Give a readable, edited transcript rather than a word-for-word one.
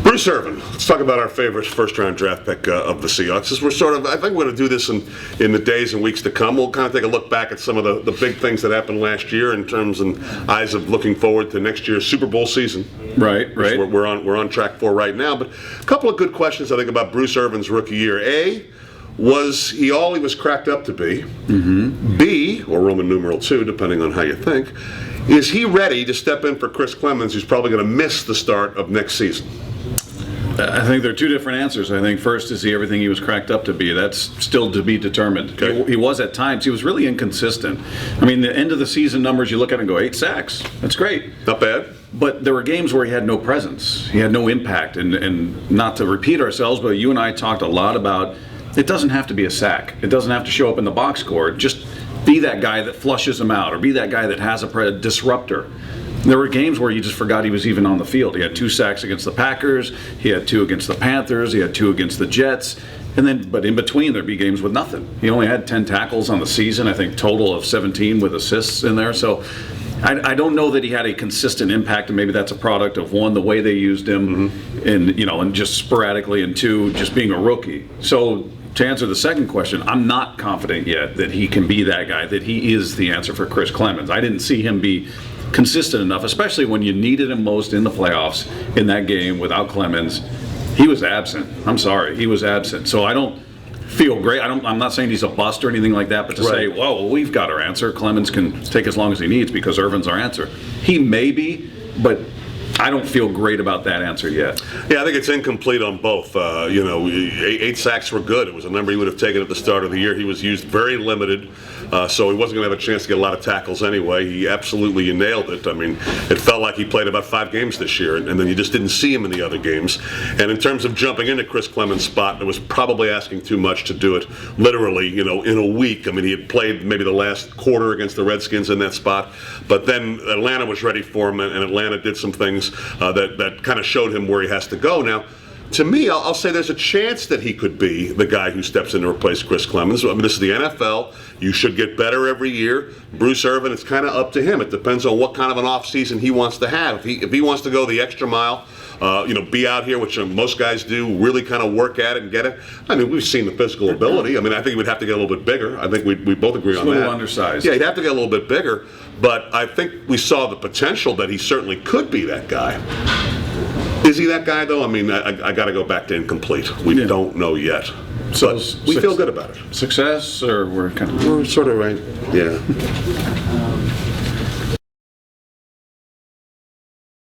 Bruce Irvin. Let's talk about our favorite first-round draft pick of the Seahawks. As we're I think we're going to do this in the days and weeks to come. We'll kind of take a look back at some of the big things that happened last year in terms and eyes of looking forward to next year's Super Bowl season. Right. We're on track for right now. But a couple of good questions I think about Bruce Irvin's rookie year. A, was he all he was cracked up to be? Mm-hmm. B, or Roman numeral 2, depending on how you think, is he ready to step in for Chris Clemons, who's probably going to miss the start of next season? I think there are two different answers. I think first, is he everything he was cracked up to be? That's still to be determined. Okay. He was at times. He was really inconsistent. I mean, the end of the season numbers, you look at it and go, 8 sacks. That's great. Not bad. But there were games where he had no presence. He had no impact. And not to repeat ourselves, but you and I talked a lot about it doesn't have to be a sack. It doesn't have to show up in the box score. Just be that guy that flushes them out, or be that guy that has a disruptor. There were games where you just forgot he was even on the field. He had 2 sacks against the Packers. He had 2 against the Panthers. He had 2 against the Jets. But in between, there'd be games with nothing. He only had 10 tackles on the season. I think total of 17 with assists in there. So I don't know that he had a consistent impact, and maybe that's a product of, 1, the way they used him, and just sporadically, and 2, just being a rookie. So to answer the second question, I'm not confident yet that he can be that guy, that he is the answer for Chris Clemons. I didn't see him be consistent enough, especially when you needed him most in the playoffs in that game without Clemons. He was absent. I'm sorry, he was absent. So I don't feel great. I'm not saying he's a bust or anything like that, but to say, well, we've got our answer. Clemons can take as long as he needs because Irvin's our answer. He may be, but I don't feel great about that answer yet. Yeah, I think it's incomplete on both. 8 sacks were good. It was a number he would have taken at the start of the year. He was used very limited, so he wasn't going to have a chance to get a lot of tackles anyway. He absolutely nailed it. I mean, it felt like he played about 5 games this year, and then you just didn't see him in the other games. And in terms of jumping into Chris Clemons' spot, it was probably asking too much to do it literally, in a week. I mean, he had played maybe the last quarter against the Redskins in that spot, but then Atlanta was ready for him, and Atlanta did some things that kind of showed him where he has to go. Now, to me, I'll say there's a chance that he could be the guy who steps in to replace Chris Clemons. I mean, this is the NFL. You should get better every year. Bruce Irvin, it's kind of up to him. It depends on what kind of an offseason he wants to have. If he wants to go the extra mile, be out here, which most guys do, really kind of work at it and get it. I mean, we've seen the physical ability. I mean, I think he would have to get a little bit bigger. I think we both agree on that. A little undersized. Yeah, he'd have to get a little bit bigger. But I think we saw the potential that he certainly could be that guy. Is he that guy, though? I mean, I got to go back to incomplete. We don't know yet. So we feel good about it. Success, or we're kind of... We're sort of right. Yeah.